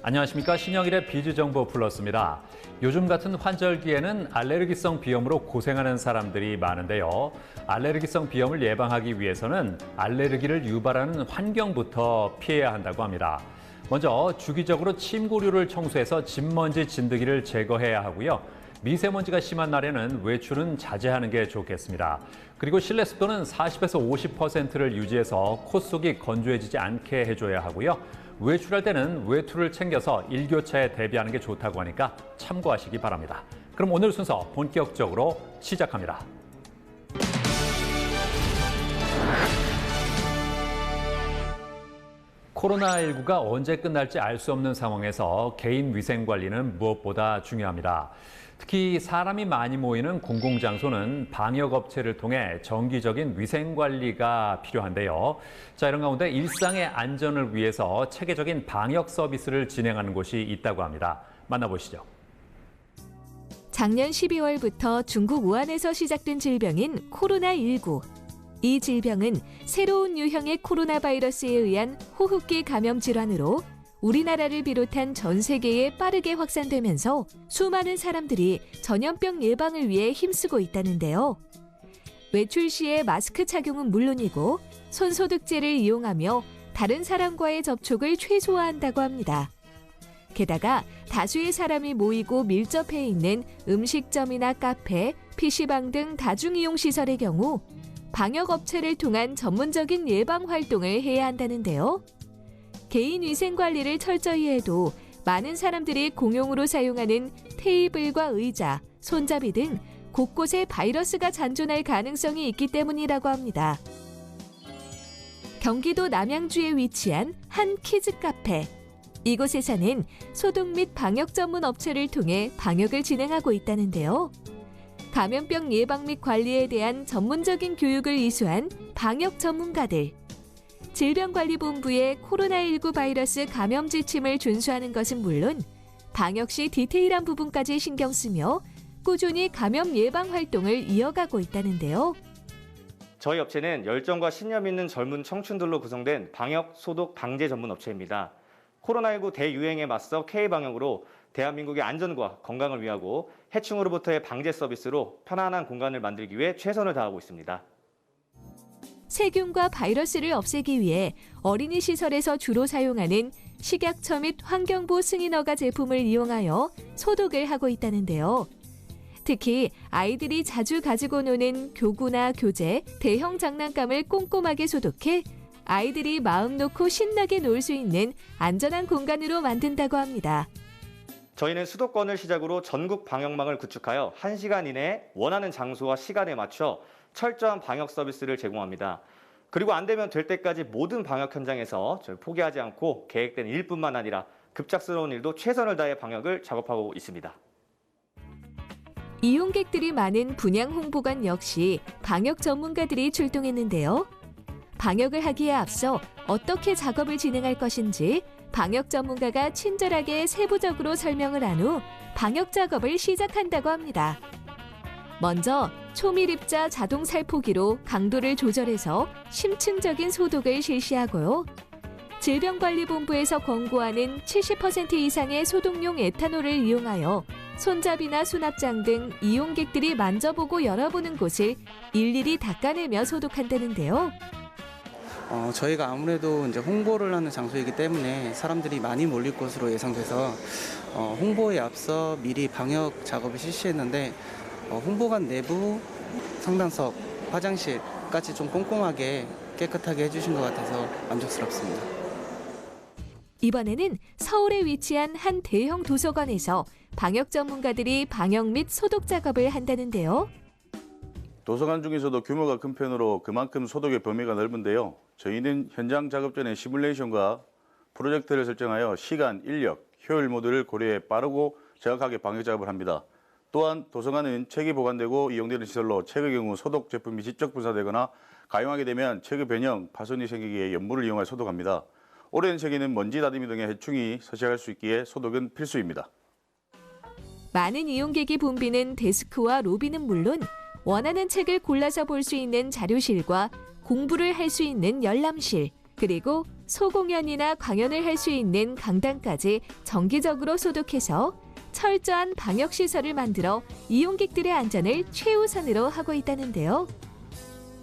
안녕하십니까. 신영일의 비즈정보 플러스입니다. 요즘 같은 환절기에는 알레르기성 비염으로 고생하는 사람들이 많은데요. 알레르기성 비염을 예방하기 위해서는 알레르기를 유발하는 환경부터 피해야 한다고 합니다. 먼저 주기적으로 침구류를 청소해서 진먼지 진드기를 제거해야 하고요. 미세먼지가 심한 날에는 외출은 자제하는 게 좋겠습니다. 그리고 실내 습도는 40에서 50%를 유지해서 코 속이 건조해지지 않게 해줘야 하고요. 외출할 때는 외투를 챙겨서 일교차에 대비하는 게 좋다고 하니까 참고하시기 바랍니다. 그럼 오늘 순서 본격적으로 시작합니다. 코로나19가 언제 끝날지 알 수 없는 상황에서 개인 위생 관리는 무엇보다 중요합니다. 특히 사람이 많이 모이는 공공장소는 방역업체를 통해 정기적인 위생 관리가 필요한데요. 자, 이런 가운데 일상의 안전을 위해서 체계적인 방역 서비스를 진행하는 곳이 있다고 합니다. 만나보시죠. 작년 12월부터 중국 우한에서 시작된 질병인 코로나19. 이 질병은 새로운 유형의 코로나 바이러스에 의한 호흡기 감염 질환으로 우리나라를 비롯한 전 세계에 빠르게 확산되면서 수많은 사람들이 전염병 예방을 위해 힘쓰고 있다는데요. 외출 시에 마스크 착용은 물론이고 손소독제를 이용하며 다른 사람과의 접촉을 최소화한다고 합니다. 게다가 다수의 사람이 모이고 밀접해 있는 음식점이나 카페, PC방 등 다중이용시설의 경우 방역업체를 통한 전문적인 예방 활동을 해야 한다는데요. 개인 위생 관리를 철저히 해도 많은 사람들이 공용으로 사용하는 테이블과 의자, 손잡이 등 곳곳에 바이러스가 잔존할 가능성이 있기 때문이라고 합니다. 경기도 남양주에 위치한 한 키즈 카페. 이곳에서는 소독 및 방역 전문 업체를 통해 방역을 진행하고 있다는데요. 감염병 예방 및 관리에 대한 전문적인 교육을 이수한 방역 전문가들. 질병관리본부의 코로나19 바이러스 감염 지침을 준수하는 것은 물론 방역 시 디테일한 부분까지 신경 쓰며 꾸준히 감염 예방 활동을 이어가고 있다는데요. 저희 업체는 열정과 신념 있는 젊은 청춘들로 구성된 방역, 소독, 방제 전문 업체입니다. 코로나19 대유행에 맞서 K방역으로 대한민국의 안전과 건강을 위하고 해충으로부터의 방제 서비스로 편안한 공간을 만들기 위해 최선을 다하고 있습니다. 세균과 바이러스를 없애기 위해 어린이 시설에서 주로 사용하는 식약처 및 환경부 승인허가 제품을 이용하여 소독을 하고 있다는데요. 특히 아이들이 자주 가지고 노는 교구나 교재, 대형 장난감을 꼼꼼하게 소독해 아이들이 마음 놓고 신나게 놀 수 있는 안전한 공간으로 만든다고 합니다. 저희는 수도권을 시작으로 전국 방역망을 구축하여 1시간 이내에 원하는 장소와 시간에 맞춰 철저한 방역 서비스를 제공합니다. 그리고 안 되면 될 때까지 모든 방역 현장에서 저희 포기하지 않고 계획된 일뿐만 아니라 급작스러운 일도 최선을 다해 방역을 작업하고 있습니다. 이용객들이 많은 분양 홍보관 역시 방역 전문가들이 출동했는데요. 방역을 하기에 앞서 어떻게 작업을 진행할 것인지 방역 전문가가 친절하게 세부적으로 설명을 한 후 방역 작업을 시작한다고 합니다. 먼저 초밀입자 자동 살포기로 강도를 조절해서 심층적인 소독을 실시하고요. 질병관리본부에서 권고하는 70% 이상의 소독용 에탄올을 이용하여 손잡이나 수납장 등 이용객들이 만져보고 열어보는 곳을 일일이 닦아내며 소독한다는데요. 저희가 아무래도 이제 홍보를 하는 장소이기 때문에 사람들이 많이 몰릴 것으로 예상돼서 홍보에 앞서 미리 방역 작업을 실시했는데 홍보관 내부, 상당석, 화장실까지 좀 꼼꼼하게 깨끗하게 해주신 것 같아서 만족스럽습니다. 이번에는 서울에 위치한 한 대형 도서관에서 방역 전문가들이 방역 및 소독 작업을 한다는데요. 도서관 중에서도 규모가 큰 편으로 그만큼 소독의 범위가 넓은데요. 저희는 현장 작업 전에 시뮬레이션과 프로젝트를 설정하여 시간, 인력, 효율 모두를 고려해 빠르고 정확하게 방역 작업을 합니다. 또한 도서관은 책이 보관되고 이용되는 시설로 책의 경우 소독 제품이 직접 분사되거나 가용하게 되면 책의 변형, 파손이 생기기에 연물을 이용해 소독합니다. 오래된 책에는 먼지 다듬이 등의 해충이 서식할 수 있기에 소독은 필수입니다. 많은 이용객이 붐비는 데스크와 로비는 물론 원하는 책을 골라서 볼 수 있는 자료실과 공부를 할 수 있는 열람실, 그리고 소공연이나 광연을 할 수 있는 강당까지 정기적으로 소독해서 철저한 방역시설을 만들어 이용객들의 안전을 최우선으로 하고 있다는데요.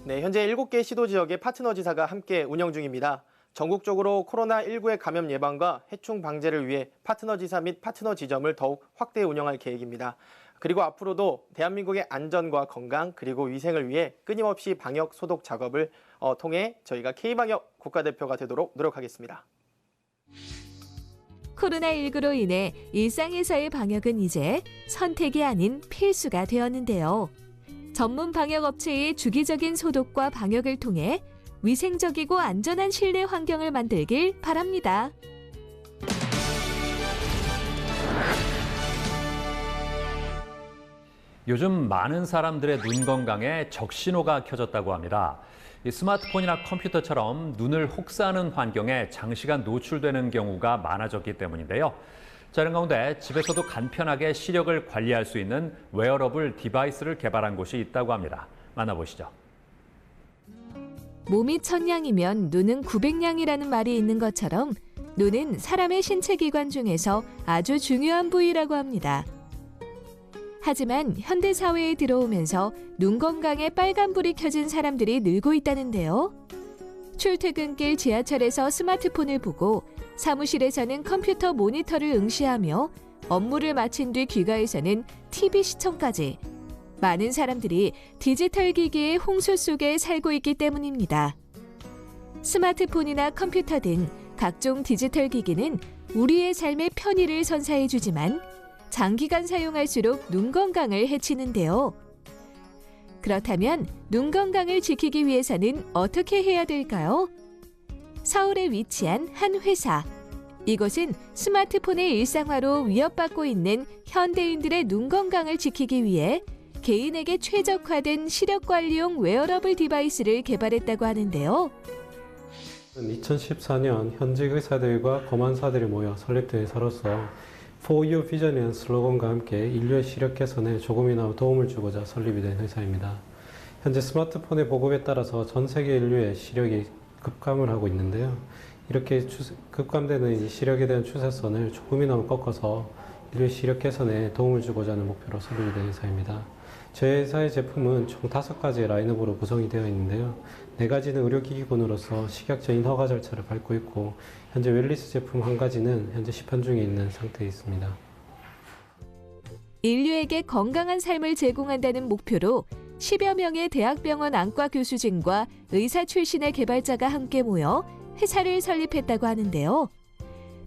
네, 현재 7개 시도 지역의 파트너 지사가 함께 운영 중입니다. 전국적으로 코로나19의 감염 예방과 해충 방제를 위해 파트너 지사 및 파트너 지점을 더욱 확대 운영할 계획입니다. 그리고 앞으로도 대한민국의 안전과 건강 그리고 위생을 위해 끊임없이 방역 소독 작업을 통해 저희가 K방역 국가대표가 되도록 노력하겠습니다. 코로나19로 인해 일상에서의 방역은 이제 선택이 아닌 필수가 되었는데요. 전문 방역업체의 주기적인 소독과 방역을 통해 위생적이고 안전한 실내 환경을 만들길 바랍니다. 요즘 많은 사람들의 눈 건강에 적신호가 켜졌다고 합니다. 이 스마트폰이나 컴퓨터처럼 눈을 혹사하는 환경에 장시간 노출되는 경우가 많아졌기 때문인데요. 자, 이런 가운데 집에서도 간편하게 시력을 관리할 수 있는 웨어러블 디바이스를 개발한 곳이 있다고 합니다. 만나보시죠. 몸이 1000냥이면 눈은 900냥이라는 말이 있는 것처럼 눈은 사람의 신체 기관 중에서 아주 중요한 부위라고 합니다. 하지만 현대 사회에 들어오면서 눈 건강에 빨간불이 켜진 사람들이 늘고 있다는데요. 출퇴근길 지하철에서 스마트폰을 보고 사무실에서는 컴퓨터 모니터를 응시하며 업무를 마친 뒤 귀가에서는 TV 시청까지 많은 사람들이 디지털 기기의 홍수 속에 살고 있기 때문입니다. 스마트폰이나 컴퓨터 등 각종 디지털 기기는 우리의 삶의 편의를 선사해주지만 장기간 사용할수록 눈 건강을 해치는데요. 그렇다면 눈 건강을 지키기 위해서는 어떻게 해야 될까요? 서울에 위치한 한 회사. 이곳은 스마트폰의 일상화로 위협받고 있는 현대인들의 눈 건강을 지키기 위해 개인에게 최적화된 시력관리용 웨어러블 디바이스를 개발했다고 하는데요. 2014년 현직 의사들과 검안사들이 모여 설립된 회사로서 For Your Vision이라는 슬로건과 함께 인류의 시력 개선에 조금이나마 도움을 주고자 설립이 된 회사입니다. 현재 스마트폰의 보급에 따라서 전 세계 인류의 시력이 급감을 하고 있는데요. 이렇게 급감되는 이 시력에 대한 추세선을 조금이나마 꺾어서 인류의 시력 개선에 도움을 주고자 하는 목표로 설립이 된 회사입니다. 저희 회사의 제품은 총 5가지의 라인업으로 구성이 되어 있는데요. 4가지는 의료기기군으로서 식약처인 허가 절차를 밟고 있고 현재 웰리스 제품 1가지는 현재 시판 중에 있는 상태에 있습니다. 인류에게 건강한 삶을 제공한다는 목표로 10여 명의 대학병원 안과 교수진과 의사 출신의 개발자가 함께 모여 회사를 설립했다고 하는데요.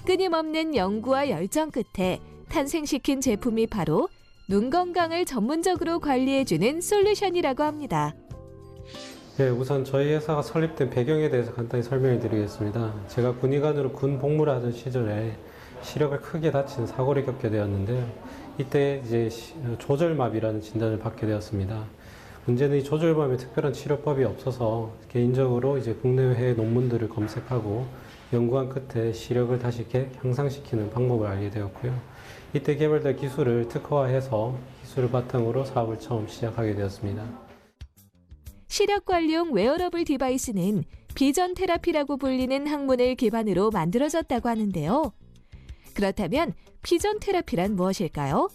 끊임없는 연구와 열정 끝에 탄생시킨 제품이 바로 눈 건강을 전문적으로 관리해주는 솔루션이라고 합니다. 네, 우선 저희 회사가 설립된 배경에 대해서 간단히 설명을 드리겠습니다. 제가 군의관으로 군 복무를 하던 시절에 시력을 크게 다친 사고를 겪게 되었는데요. 이때 이제 조절마비라는 진단을 받게 되었습니다. 문제는 이 조절마비에 특별한 치료법이 없어서 개인적으로 이제 국내외 논문들을 검색하고 연구한 끝에 시력을 다시 향상시키는 방법을 알게 되었고요. 이때 개발된 기술을 특허화해서 기술을 바탕으로 사업을 처음 시작하게 되었습니다. 시력관리용 웨어러블 디바이스는 비전 테라피라고 불리는 학문을 기반으로 만들어졌다고 하는데요. 그렇다면 비전 테라피란 무엇일까요?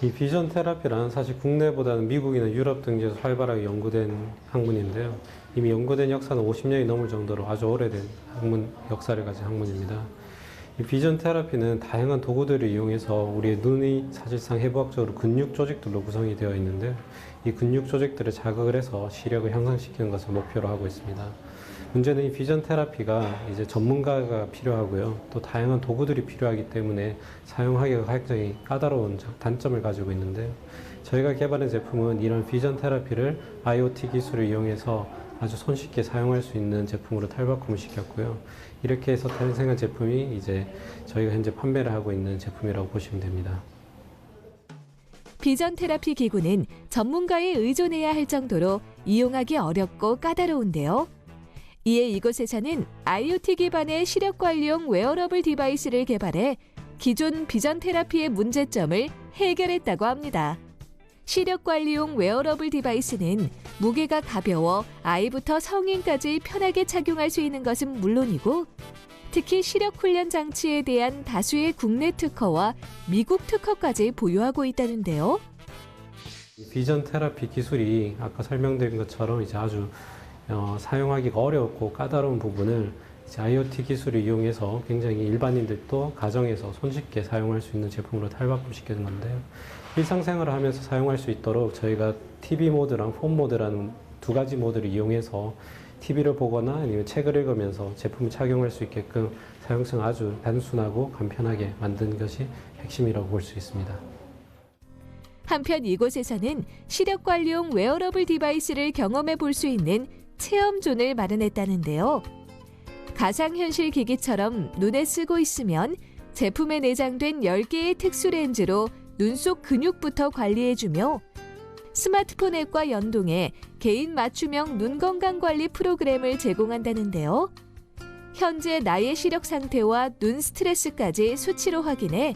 이 비전 테라피란 사실 국내보다는 미국이나 유럽 등지에서 활발하게 연구된 학문인데요. 이미 연구된 역사는 50년이 넘을 정도로 아주 오래된 학문 역사를 가진 학문입니다. 이 비전 테라피는 다양한 도구들을 이용해서 우리의 눈이 사실상 해부학적으로 근육 조직들로 구성이 되어 있는데 이 근육 조직들을 자극을 해서 시력을 향상시키는 것을 목표로 하고 있습니다. 문제는 이 비전 테라피가 이제 전문가가 필요하고요. 또 다양한 도구들이 필요하기 때문에 사용하기가 굉장히 까다로운 단점을 가지고 있는데요. 저희가 개발한 제품은 이런 비전 테라피를 IoT 기술을 이용해서 아주 손쉽게 사용할 수 있는 제품으로 탈바꿈을 시켰고요. 이렇게 해서 탄생한 제품이 이제 저희가 현재 판매를 하고 있는 제품이라고 보시면 됩니다. 비전 테라피 기구는 전문가에 의존해야 할 정도로 이용하기 어렵고 까다로운데요. 이에 이곳에서는 IoT 기반의 시력 관리용 웨어러블 디바이스를 개발해 기존 비전 테라피의 문제점을 해결했다고 합니다. 시력관리용 웨어러블 디바이스는 무게가 가벼워 아이부터 성인까지 편하게 착용할 수 있는 것은 물론이고 특히 시력 훈련 장치에 대한 다수의 국내 특허와 미국 특허까지 보유하고 있다는데요. 비전 테라피 기술이 아까 설명드린 것처럼 이제 아주 사용하기가 어렵고 까다로운 부분을 이제 IoT 기술을 이용해서 굉장히 일반인들도 가정에서 손쉽게 사용할 수 있는 제품으로 탈바꿈시키는 건데요. 일상생활을 하면서 사용할 수 있도록 저희가 TV 모드랑 폰 모드라는 두 가지 모드를 이용해서 TV를 보거나 아니면 책을 읽으면서 제품을 착용할 수 있게끔 사용성 아주 단순하고 간편하게 만든 것이 핵심이라고 볼 수 있습니다. 한편 이곳에서는 시력관리용 웨어러블 디바이스를 경험해 볼 수 있는 체험존을 마련했다는데요. 가상현실 기기처럼 눈에 쓰고 있으면 제품에 내장된 10개의 특수 렌즈로 눈 속 근육부터 관리해주며 스마트폰 앱과 연동해 개인 맞춤형 눈 건강 관리 프로그램을 제공한다는데요. 현재 나의 시력 상태와 눈 스트레스까지 수치로 확인해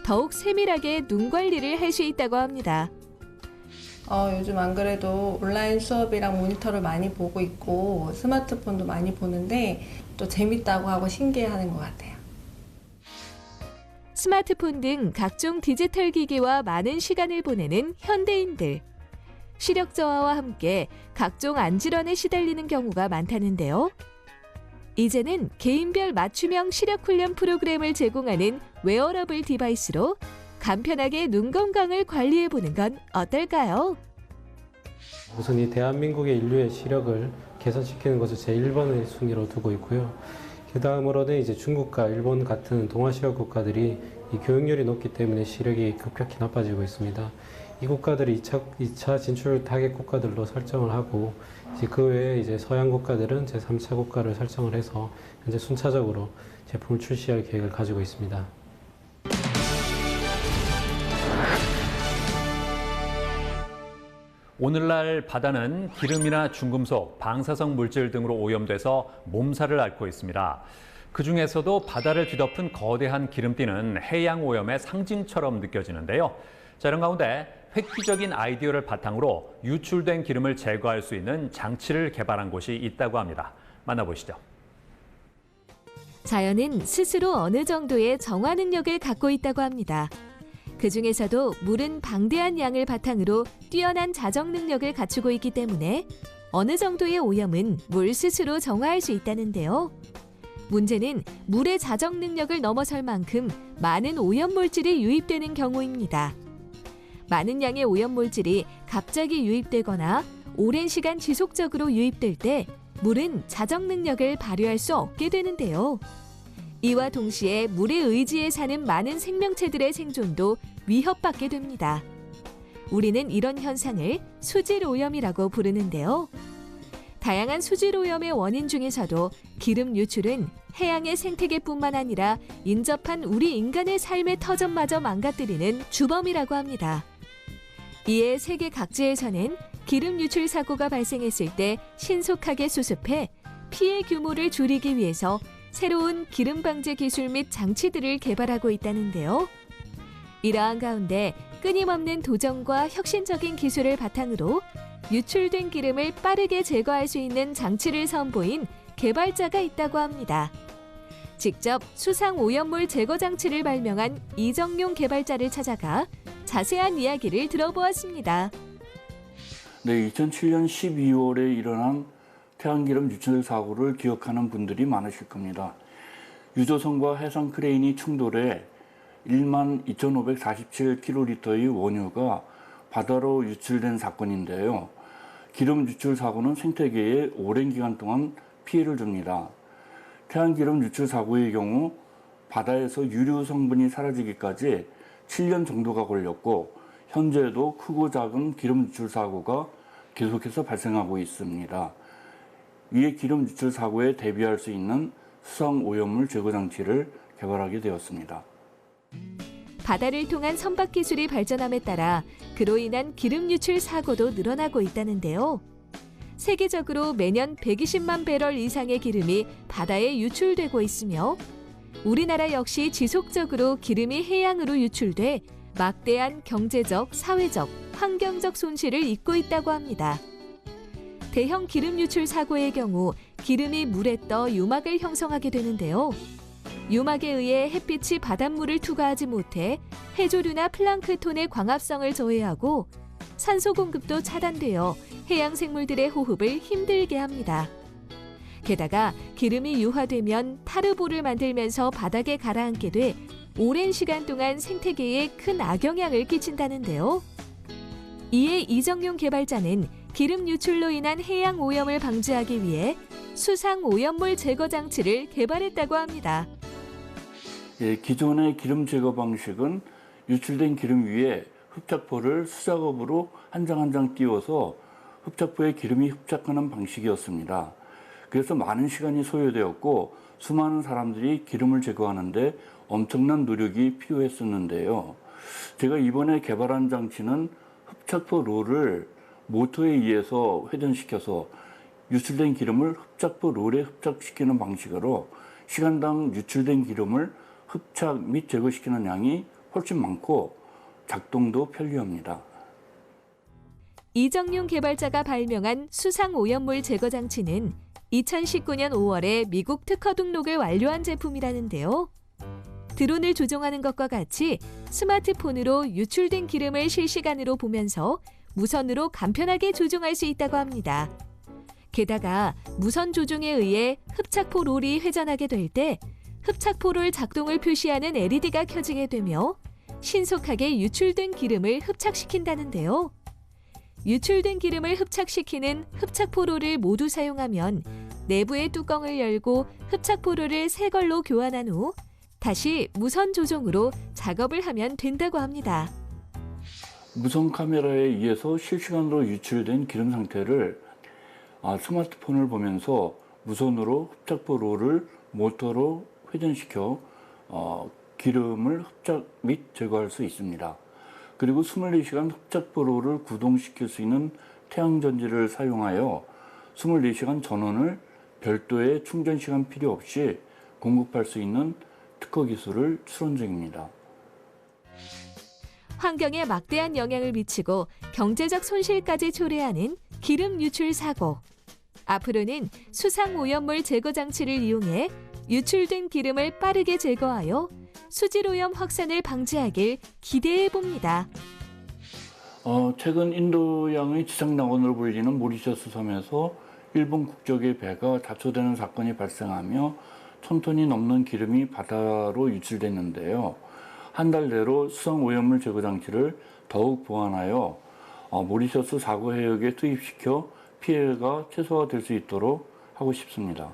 더욱 세밀하게 눈 관리를 할 수 있다고 합니다. 요즘 안 그래도 온라인 수업이랑 모니터를 많이 보고 있고 스마트폰도 많이 보는데 또 재밌다고 하고 신기해하는 것 같아요. 스마트폰 등 각종 디지털 기기와 많은 시간을 보내는 현대인들. 시력 저하와 함께 각종 안질환에 시달리는 경우가 많다는데요. 이제는 개인별 맞춤형 시력 훈련 프로그램을 제공하는 웨어러블 디바이스로 간편하게 눈 건강을 관리해보는 건 어떨까요? 우선 이 대한민국의 인류의 시력을 개선시키는 것을 제1번의 순위로 두고 있고요. 그 다음으로는 이제 중국과 일본 같은 동아시아 국가들이 이 교육열이 높기 때문에 시력이 급격히 나빠지고 있습니다. 이 국가들이 2차 진출 타겟 국가들로 설정을 하고 이제 그 외에 이제 서양 국가들은 제3차 국가를 설정을 해서 현재 순차적으로 제품을 출시할 계획을 가지고 있습니다. 오늘날 바다는 기름이나 중금속, 방사성 물질 등으로 오염돼서 몸살을 앓고 있습니다. 그중에서도 바다를 뒤덮은 거대한 기름띠는 해양 오염의 상징처럼 느껴지는데요. 자, 이런 가운데 획기적인 아이디어를 바탕으로 유출된 기름을 제거할 수 있는 장치를 개발한 곳이 있다고 합니다. 만나보시죠. 자연은 스스로 어느 정도의 정화 능력을 갖고 있다고 합니다. 그중에서도 물은 방대한 양을 바탕으로 뛰어난 자정 능력을 갖추고 있기 때문에 어느 정도의 오염은 물 스스로 정화할 수 있다는데요. 문제는 물의 자정 능력을 넘어설 만큼 많은 오염물질이 유입되는 경우입니다. 많은 양의 오염물질이 갑자기 유입되거나 오랜 시간 지속적으로 유입될 때 물은 자정 능력을 발휘할 수 없게 되는데요. 이와 동시에 물에 의지해 사는 많은 생명체들의 생존도 위협받게 됩니다. 우리는 이런 현상을 수질 오염이라고 부르는데요. 다양한 수질 오염의 원인 중에서도 기름 유출은 해양의 생태계뿐만 아니라 인접한 우리 인간의 삶의 터전마저 망가뜨리는 주범이라고 합니다. 이에 세계 각지에서는 기름 유출 사고가 발생했을 때 신속하게 수습해 피해 규모를 줄이기 위해서 새로운 기름 방제 기술 및 장치들을 개발하고 있다는데요. 이러한 가운데 끊임없는 도전과 혁신적인 기술을 바탕으로 유출된 기름을 빠르게 제거할 수 있는 장치를 선보인 개발자가 있다고 합니다. 직접 수상 오염물 제거 장치를 발명한 이정용 개발자를 찾아가 자세한 이야기를 들어보았습니다. 네, 2007년 12월에 일어난 태양기름 유출 사고를 기억하는 분들이 많으실 겁니다. 유조선과 해상 크레인이 충돌해 12,547kl의 원유가 바다로 유출된 사건인데요. 기름 유출 사고는 생태계에 오랜 기간 동안 피해를 줍니다. 태양기름 유출 사고의 경우 바다에서 유류 성분이 사라지기까지 7년 정도가 걸렸고 현재도 크고 작은 기름 유출 사고가 계속해서 발생하고 있습니다. 이에 기름 유출 사고에 대비할 수 있는 수상 오염물 제거 장치를 개발하게 되었습니다. 바다를 통한 선박 기술이 발전함에 따라 그로 인한 기름 유출 사고도 늘어나고 있다는데요. 세계적으로 매년 120만 배럴 이상의 기름이 바다에 유출되고 있으며 우리나라 역시 지속적으로 기름이 해양으로 유출돼 막대한 경제적, 사회적, 환경적 손실을 잇고 있다고 합니다. 대형 기름 유출 사고의 경우 기름이 물에 떠 유막을 형성하게 되는데요. 유막에 의해 햇빛이 바닷물을 투과하지 못해 해조류나 플랑크톤의 광합성을 저해하고 산소 공급도 차단되어 해양 생물들의 호흡을 힘들게 합니다. 게다가 기름이 유화되면 타르보를 만들면서 바닥에 가라앉게 돼 오랜 시간 동안 생태계에 큰 악영향을 끼친다는데요. 이에 이정용 개발자는 기름 유출로 인한 해양 오염을 방지하기 위해 수상 오염물 제거 장치를 개발했다고 합니다. 예, 기존의 기름 제거 방식은 유출된 기름 위에 흡착포를 수작업으로 한 장 한 장 띄워서 흡착포에 기름이 흡착하는 방식이었습니다. 그래서 많은 시간이 소요되었고 수많은 사람들이 기름을 제거하는데 엄청난 노력이 필요했었는데요. 제가 이번에 개발한 장치는 흡착포 롤을 모터에 의해서 회전시켜서 유출된 기름을 흡착포 롤에 흡착시키는 방식으로 시간당 유출된 기름을 흡착 및 제거시키는 양이 훨씬 많고 작동도 편리합니다. 이정용 개발자가 발명한 수상 오염물 제거 장치는 2019년 5월에 미국 특허 등록을 완료한 제품이라는데요. 드론을 조종하는 것과 같이 스마트폰으로 유출된 기름을 실시간으로 보면서 무선으로 간편하게 조종할 수 있다고 합니다. 게다가 무선 조종에 의해 흡착포 롤이 회전하게 될 때 흡착포 롤 작동을 표시하는 LED가 켜지게 되며 신속하게 유출된 기름을 흡착시킨다는데요. 유출된 기름을 흡착시키는 흡착포로를 모두 사용하면 내부의 뚜껑을 열고 흡착포로를 새 걸로 교환한 후 다시 무선 조종으로 작업을 하면 된다고 합니다. 무선 카메라에 의해서 실시간으로 유출된 기름 상태를 스마트폰을 보면서 무선으로 흡착포로를 모터로 회전시켜 기름을 흡착 및 제거할 수 있습니다. 그리고 24시간 흡착포로를 구동시킬 수 있는 태양전지를 사용하여 24시간 전원을 별도의 충전 시간 필요 없이 공급할 수 있는 특허 기술을 출원 중입니다. 환경에 막대한 영향을 미치고 경제적 손실까지 초래하는 기름 유출 사고. 앞으로는 수상 오염물 제거 장치를 이용해 유출된 기름을 빠르게 제거하여 수질 오염 확산을 방지하길 기대해 봅니다. 최근 인도양의 지상낙원으로 불리는 모리셔스 섬에서 일본 국적의 배가 자초되는 사건이 발생하며 1000톤이 넘는 기름이 바다로 유출됐는데요. 한 달 내로 수상 오염물 제거 장치를 더욱 보완하여 모리셔스 사고 해역에 투입시켜 피해가 최소화될 수 있도록 하고 싶습니다.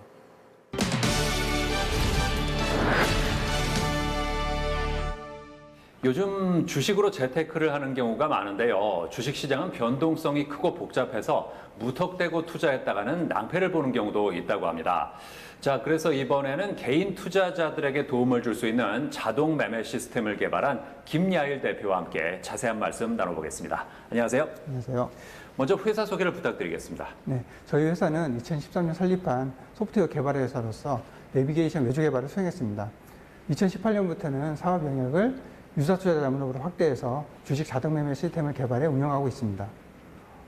요즘 주식으로 재테크를 하는 경우가 많은데요. 주식시장은 변동성이 크고 복잡해서 무턱대고 투자했다가는 낭패를 보는 경우도 있다고 합니다. 자, 그래서 이번에는 개인 투자자들에게 도움을 줄 수 있는 자동 매매 시스템을 개발한 김야일 대표와 함께 자세한 말씀 나눠보겠습니다. 안녕하세요. 안녕하세요. 먼저 회사 소개를 부탁드리겠습니다. 네, 저희 회사는 2013년 설립한 소프트웨어 개발 회사로서 내비게이션 외주 개발을 수행했습니다. 2018년부터는 사업 영역을 유사 투자 자문업으로 확대해서 주식 자동 매매 시스템을 개발해 운영하고 있습니다.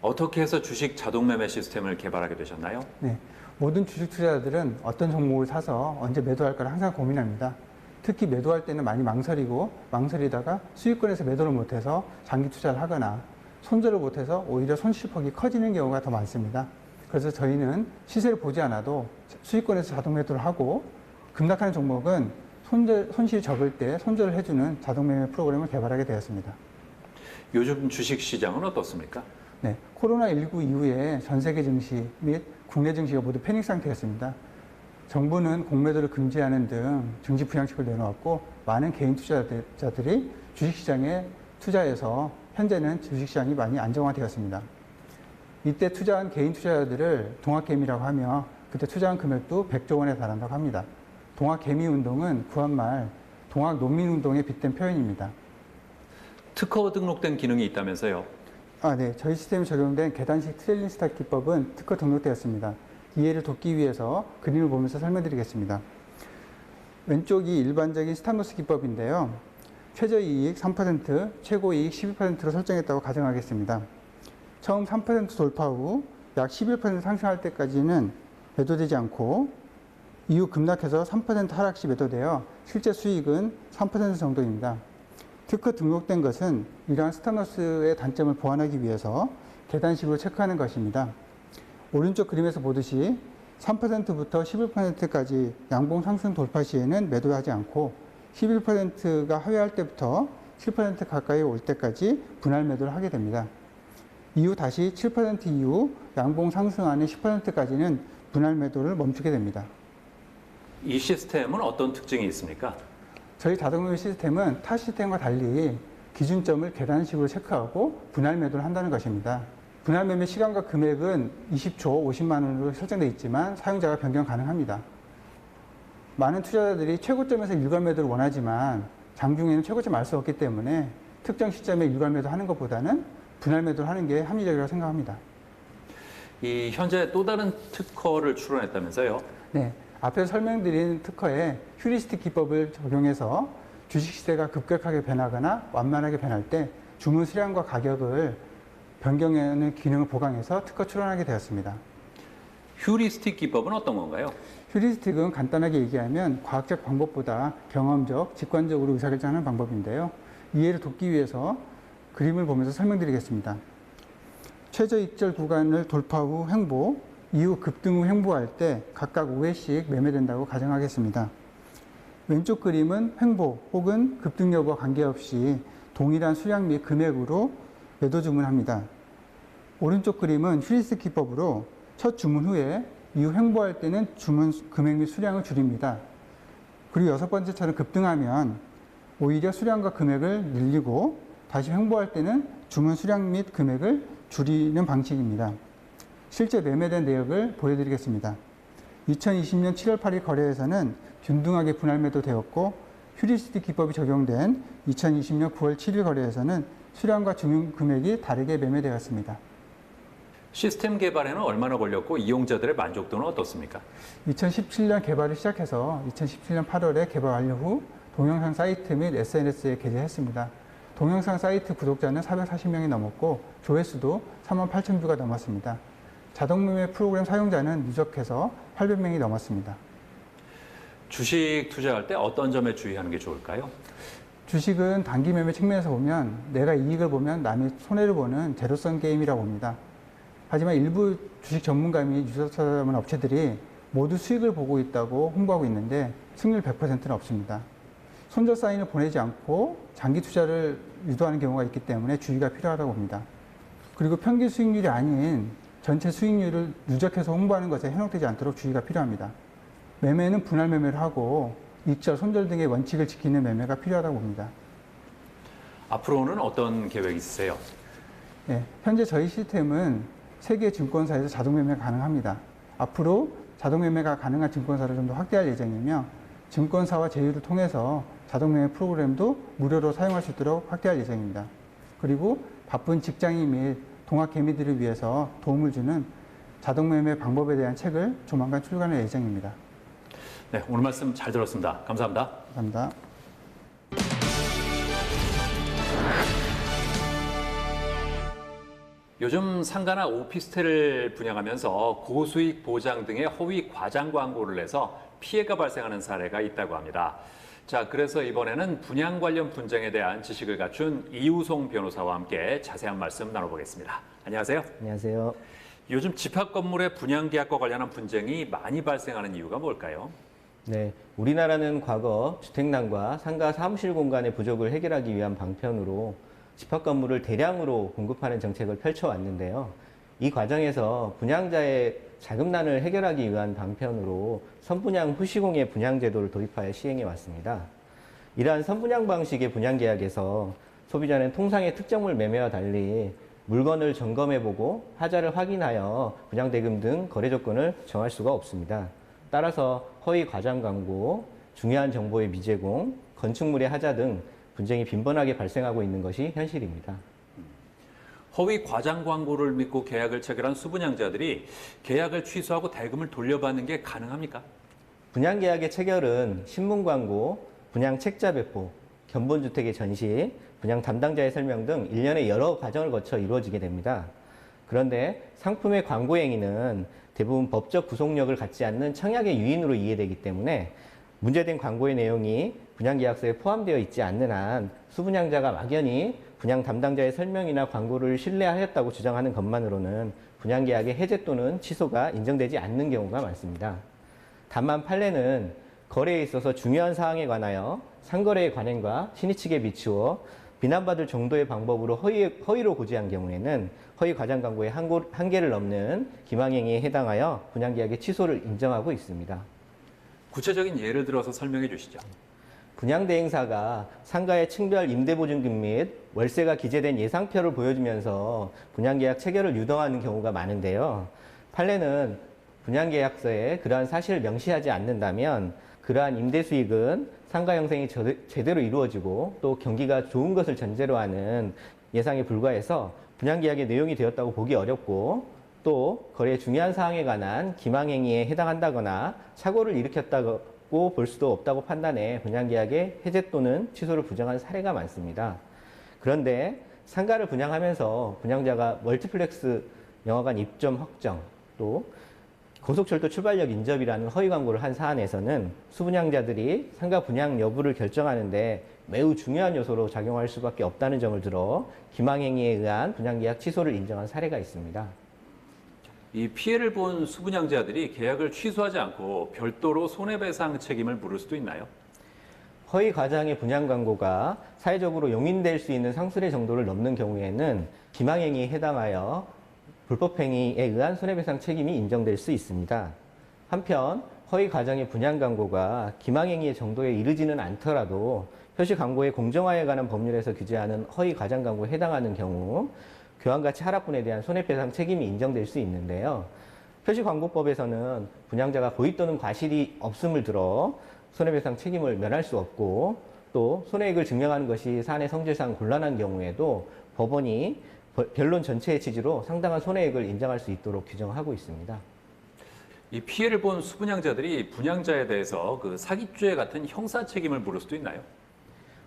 어떻게 해서 주식 자동 매매 시스템을 개발하게 되셨나요? 네, 모든 주식 투자자들은 어떤 종목을 사서 언제 매도할까를 항상 고민합니다. 특히 매도할 때는 많이 망설이다가 수익권에서 매도를 못해서 장기 투자를 하거나 손절을 못해서 오히려 손실폭이 커지는 경우가 더 많습니다. 그래서 저희는 시세를 보지 않아도 수익권에서 자동 매도를 하고 급락하는 종목은 손실이 적을 때 손절을 해주는 자동 매매 프로그램을 개발하게 되었습니다. 요즘 주식 시장은 어떻습니까? 네, 코로나19 이후에 전 세계 증시 및 국내 증시가 모두 패닉 상태였습니다. 정부는 공매도를 금지하는 등 증시 부양책을 내놓았고 많은 개인 투자자들이 주식시장에 투자해서 현재는 주식시장이 많이 안정화되었습니다. 이때 투자한 개인 투자자들을 동학개미라고 하며 그때 투자한 금액도 100조 원에 달한다고 합니다. 동학개미운동은 구한말 동학농민운동에 빗댄 표현입니다. 특허 등록된 기능이 있다면서요? 네. 저희 시스템에 적용된 계단식 트레일링 스탁 기법은 특허 등록되었습니다. 이해를 돕기 위해서 그림을 보면서 설명드리겠습니다. 왼쪽이 일반적인 스탑로스 기법인데요. 최저이익 3%, 최고이익 12%로 설정했다고 가정하겠습니다. 처음 3% 돌파 후 약 11% 상승할 때까지는 매도되지 않고 이후 급락해서 3% 하락 시 매도되어 실제 수익은 3% 정도입니다. 특허 등록된 것은 이러한 스탑로스의 단점을 보완하기 위해서 계단식으로 체크하는 것입니다. 오른쪽 그림에서 보듯이 3%부터 11%까지 양봉 상승 돌파 시에는 매도하지 않고 11%가 하회할 때부터 7% 가까이 올 때까지 분할 매도를 하게 됩니다. 이후 다시 7% 이후 양봉 상승하는 10%까지는 분할 매도를 멈추게 됩니다. 이 시스템은 어떤 특징이 있습니까? 저희 자동매매 시스템은 타 시스템과 달리 기준점을 계단식으로 체크하고 분할 매도를 한다는 것입니다. 분할 매매 시간과 금액은 20초 50만 원으로 설정되어 있지만 사용자가 변경 가능합니다. 많은 투자자들이 최고점에서 일괄 매도를 원하지만 장중에는 최고점 알 수 없기 때문에 특정 시점에 일괄 매도하는 것보다는 분할 매도를 하는 게 합리적이라고 생각합니다. 이 현재 또 다른 특허를 출원했다면서요? 네, 앞에서 설명드린 특허에 휴리스틱 기법을 적용해서 주식 시세가 급격하게 변하거나 완만하게 변할 때 주문 수량과 가격을 변경하는 기능을 보강해서 특허 출원하게 되었습니다. 휴리스틱 기법은 어떤 건가요? 휴리스틱은 간단하게 얘기하면 과학적 방법보다 경험적, 직관적으로 의사결정하는 방법인데요. 이해를 돕기 위해서 그림을 보면서 설명드리겠습니다. 최저익절 구간을 돌파 후 횡보, 이후 급등 후 횡보할 때 각각 5회씩 매매된다고 가정하겠습니다. 왼쪽 그림은 횡보 혹은 급등 여부와 관계없이 동일한 수량 및 금액으로 매도 주문합니다. 오른쪽 그림은 휴리스틱 기법으로 첫 주문 후에 이후 횡보할 때는 주문 금액 및 수량을 줄입니다. 그리고 여섯 번째처럼 급등하면 오히려 수량과 금액을 늘리고 다시 횡보할 때는 주문 수량 및 금액을 줄이는 방식입니다. 실제 매매된 내역을 보여드리겠습니다. 2020년 7월 8일 거래에서는 균등하게 분할 매도되었고 휴리스틱 기법이 적용된 2020년 9월 7일 거래에서는 수량과 주문 금액이 다르게 매매되었습니다. 시스템 개발에는 얼마나 걸렸고 이용자들의 만족도는 어떻습니까? 2017년 개발을 시작해서 2017년 8월에 개발 완료 후 동영상 사이트 및 SNS에 게재했습니다. 동영상 사이트 구독자는 440명이 넘었고 조회수도 38,000뷰가 넘었습니다. 자동매매 프로그램 사용자는 누적해서 800명이 넘었습니다. 주식 투자할 때 어떤 점에 주의하는 게 좋을까요? 주식은 단기 매매 측면에서 보면 내가 이익을 보면 남이 손해를 보는 제로섬 게임이라고 봅니다. 하지만 일부 주식 전문가 및 유저 찾아보는 업체들이 모두 수익을 보고 있다고 홍보하고 있는데 승률 100%는 없습니다. 손절 사인을 보내지 않고 장기 투자를 유도하는 경우가 있기 때문에 주의가 필요하다고 봅니다. 그리고 평균 수익률이 아닌 전체 수익률을 누적해서 홍보하는 것에 현혹되지 않도록 주의가 필요합니다. 매매는 분할 매매를 하고 익절, 손절 등의 원칙을 지키는 매매가 필요하다고 봅니다. 앞으로는 어떤 계획이 있으세요? 네, 현재 저희 시스템은 세계 증권사에서 자동 매매가 가능합니다. 앞으로 자동 매매가 가능한 증권사를 좀 더 확대할 예정이며 증권사와 제휴를 통해서 자동 매매 프로그램도 무료로 사용할 수 있도록 확대할 예정입니다. 그리고 바쁜 직장인 및 동학 개미들을 위해서 도움을 주는 자동 매매 방법에 대한 책을 조만간 출간할 예정입니다. 네, 오늘 말씀 잘 들었습니다. 감사합니다. 감사합니다. 요즘 상가나 오피스텔을 분양하면서 고수익 보장 등의 허위 과장 광고를 내서 피해가 발생하는 사례가 있다고 합니다. 자, 그래서 이번에는 분양 관련 분쟁에 대한 지식을 갖춘 이우송 변호사와 함께 자세한 말씀 나눠보겠습니다. 안녕하세요. 안녕하세요. 요즘 집합 건물의 분양 계약과 관련한 분쟁이 많이 발생하는 이유가 뭘까요? 네, 우리나라는 과거 주택난과 상가 사무실 공간의 부족을 해결하기 위한 방편으로 집합 건물을 대량으로 공급하는 정책을 펼쳐왔는데요. 이 과정에서 분양자의 자금난을 해결하기 위한 방편으로 선분양 후시공의 분양제도를 도입하여 시행해 왔습니다. 이러한 선분양 방식의 분양계약에서 소비자는 통상의 특정물 매매와 달리 물건을 점검해보고 하자를 확인하여 분양대금 등 거래 조건을 정할 수가 없습니다. 따라서 허위 과장 광고, 중요한 정보의 미제공, 건축물의 하자 등 분쟁이 빈번하게 발생하고 있는 것이 현실입니다. 허위 과장 광고를 믿고 계약을 체결한 수분양자들이 계약을 취소하고 대금을 돌려받는 게 가능합니까? 분양계약의 체결은 신문 광고, 분양 책자 배포, 견본주택의 전시, 분양 담당자의 설명 등 일련의 여러 과정을 거쳐 이루어지게 됩니다. 그런데 상품의 광고 행위는 대부분 법적 구속력을 갖지 않는 청약의 유인으로 이해되기 때문에 문제된 광고의 내용이 분양계약서에 포함되어 있지 않는 한 수분양자가 막연히 분양 담당자의 설명이나 광고를 신뢰하였다고 주장하는 것만으로는 분양계약의 해제 또는 취소가 인정되지 않는 경우가 많습니다. 다만 판례는 거래에 있어서 중요한 사항에 관하여 상거래의 관행과 신의 측에 비추어 비난받을 정도의 방법으로 허위로 고지한 경우에는 허위 과장 광고의 한계를 넘는 기망행위에 해당하여 분양계약의 취소를 인정하고 있습니다. 구체적인 예를 들어서 설명해 주시죠. 분양대행사가 상가의 층별 임대보증금 및 월세가 기재된 예상표를 보여주면서 분양계약 체결을 유도하는 경우가 많은데요. 판례는 분양계약서에 그러한 사실을 명시하지 않는다면 그러한 임대수익은 상가 형성이 제대로 이루어지고 또 경기가 좋은 것을 전제로 하는 예상에 불과해서 분양계약의 내용이 되었다고 보기 어렵고 또 거래의 중요한 사항에 관한 기망행위에 해당한다거나 착오를 일으켰다고 볼 수도 없다고 판단해 분양계약의 해제 또는 취소를 부정한 사례가 많습니다. 그런데 상가를 분양하면서 분양자가 멀티플렉스 영화관 입점 확정 또 고속철도 출발역 인접이라는 허위 광고를 한 사안에서는 수분양자들이 상가 분양 여부를 결정하는데 매우 중요한 요소로 작용할 수밖에 없다는 점을 들어 기망행위에 의한 분양계약 취소를 인정한 사례가 있습니다. 이 피해를 본 수분양자들이 계약을 취소하지 않고 별도로 손해배상 책임을 물을 수도 있나요? 허위 과장의 분양 광고가 사회적으로 용인될 수 있는 상술의 정도를 넘는 경우에는 기망행위에 해당하여 불법행위에 의한 손해배상 책임이 인정될 수 있습니다. 한편 허위 과장의 분양 광고가 기망행위의 정도에 이르지는 않더라도 표시 광고의 공정화에 관한 법률에서 규제하는 허위 과장 광고에 해당하는 경우 교환가치 하락분에 대한 손해배상 책임이 인정될 수 있는데요. 표시광고법에서는 분양자가 고의 또는 과실이 없음을 들어 손해배상 책임을 면할 수 없고 또 손해액을 증명하는 것이 사안의 성질상 곤란한 경우에도 법원이 변론 전체의 취지로 상당한 손해액을 인정할 수 있도록 규정하고 있습니다. 이 피해를 본 수분양자들이 분양자에 대해서 그 사기죄 같은 형사 책임을 물을 수도 있나요?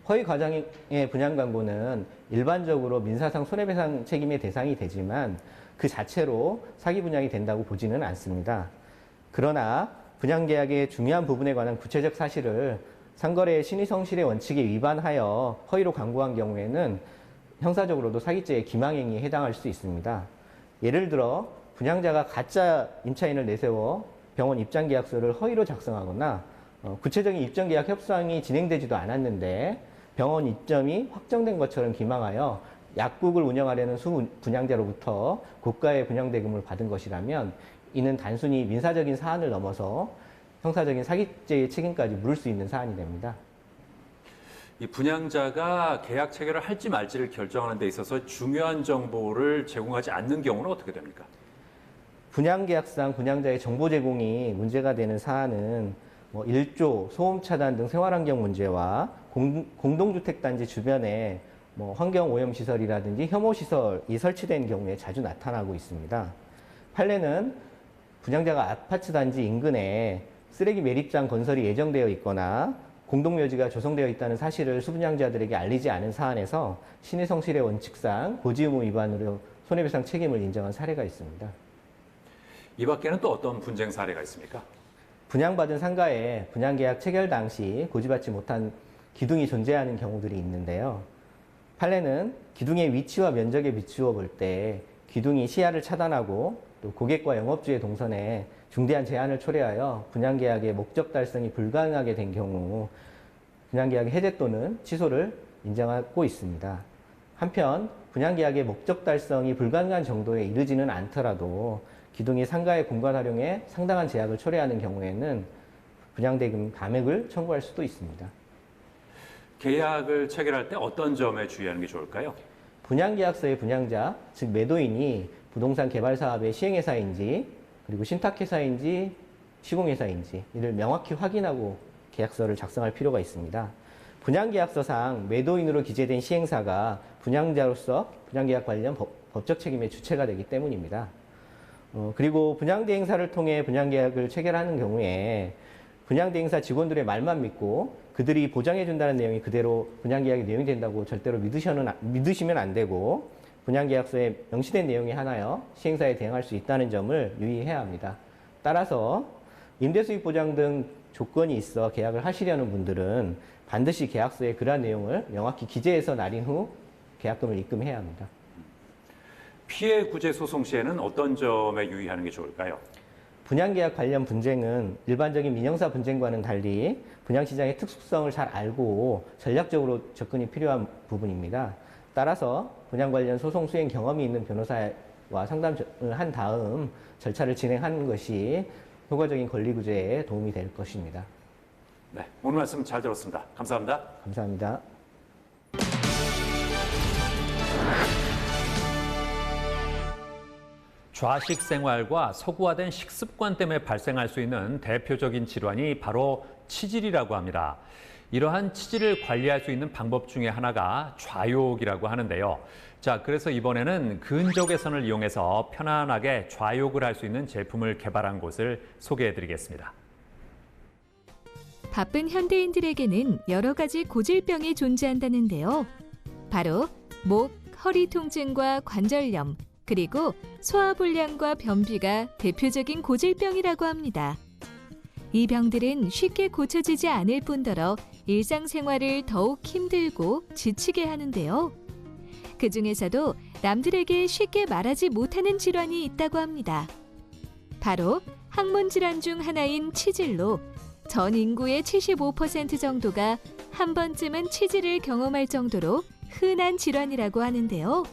허위 과장의 분양 광고는 일반적으로 민사상 손해배상 책임의 대상이 되지만 그 자체로 사기 분양이 된다고 보지는 않습니다. 그러나 분양계약의 중요한 부분에 관한 구체적 사실을 상거래의 신의성실의 원칙에 위반하여 허위로 광고한 경우에는 형사적으로도 사기죄의 기망행위에 해당할 수 있습니다. 예를 들어 분양자가 가짜 임차인을 내세워 병원 입장계약서를 허위로 작성하거나 구체적인 입점계약 협상이 진행되지도 않았는데 병원 입점이 확정된 것처럼 기망하여 약국을 운영하려는 수분양자로부터 고가의 분양대금을 받은 것이라면 이는 단순히 민사적인 사안을 넘어서 형사적인 사기죄의 책임까지 물을 수 있는 사안이 됩니다. 이 분양자가 계약 체결을 할지 말지를 결정하는 데 있어서 중요한 정보를 제공하지 않는 경우는 어떻게 됩니까? 분양계약상 분양자의 정보 제공이 문제가 되는 사안은 일조, 소음 차단 등 생활환경 문제와 공동주택단지 주변에 환경오염시설이라든지 혐오시설이 설치된 경우에 자주 나타나고 있습니다. 판례는 분양자가 아파트 단지 인근에 쓰레기 매립장 건설이 예정되어 있거나 공동묘지가 조성되어 있다는 사실을 수분양자들에게 알리지 않은 사안에서 신의성실의 원칙상 고지의무 위반으로 손해배상 책임을 인정한 사례가 있습니다. 이 밖에는 또 어떤 분쟁 사례가 있습니까? 분양받은 상가에 분양계약 체결 당시 고지받지 못한 기둥이 존재하는 경우들이 있는데요. 판례는 기둥의 위치와 면적에 비추어 볼 때 기둥이 시야를 차단하고 또 고객과 영업주의 동선에 중대한 제한을 초래하여 분양계약의 목적 달성이 불가능하게 된 경우 분양계약의 해제 또는 취소를 인정하고 있습니다. 한편 분양계약의 목적 달성이 불가능한 정도에 이르지는 않더라도 기둥이 상가의 공간 활용에 상당한 제약을 초래하는 경우에는 분양대금 감액을 청구할 수도 있습니다. 계약을 체결할 때 어떤 점에 주의하는 게 좋을까요? 분양계약서의 분양자, 즉 매도인이 부동산 개발 사업의 시행회사인지 그리고 신탁회사인지 시공회사인지 이를 명확히 확인하고 계약서를 작성할 필요가 있습니다. 분양계약서상 매도인으로 기재된 시행사가 분양자로서 분양계약 관련 법적 책임의 주체가 되기 때문입니다. 그리고 분양대행사를 통해 분양계약을 체결하는 경우에 분양대행사 직원들의 말만 믿고 그들이 보장해준다는 내용이 그대로 분양계약에 내용이 된다고 절대로 믿으시면 안 되고 분양계약서에 명시된 내용이 하나여 시행사에 대응할 수 있다는 점을 유의해야 합니다. 따라서 임대수익 보장 등 조건이 있어 계약을 하시려는 분들은 반드시 계약서에 그러한 내용을 명확히 기재해서 날인 후 계약금을 입금해야 합니다. 피해 구제 소송 시에는 어떤 점에 유의하는 게 좋을까요? 분양계약 관련 분쟁은 일반적인 민형사 분쟁과는 달리 분양시장의 특수성을 잘 알고 전략적으로 접근이 필요한 부분입니다. 따라서 분양 관련 소송 수행 경험이 있는 변호사와 상담을 한 다음 절차를 진행하는 것이 효과적인 권리구제에 도움이 될 것입니다. 네, 오늘 말씀 잘 들었습니다. 감사합니다. 감사합니다. 좌식 생활과 서구화된 식습관 때문에 발생할 수 있는 대표적인 질환이 바로 치질이라고 합니다. 이러한 치질을 관리할 수 있는 방법 중에 하나가 좌욕이라고 하는데요. 자, 그래서 이번에는 근적외선을 이용해서 편안하게 좌욕을 할 수 있는 제품을 개발한 곳을 소개해드리겠습니다. 바쁜 현대인들에게는 여러 가지 고질병이 존재한다는데요. 바로 목, 허리 통증과 관절염, 그리고 소화불량과 변비가 대표적인 고질병이라고 합니다. 이 병들은 쉽게 고쳐지지 않을 뿐더러 일상생활을 더욱 힘들고 지치게 하는데요. 그중에서도 남들에게 쉽게 말하지 못하는 질환이 있다고 합니다. 바로 항문질환 중 하나인 치질로 전 인구의 75% 정도가 한 번쯤은 치질을 경험할 정도로 흔한 질환이라고 하는데요.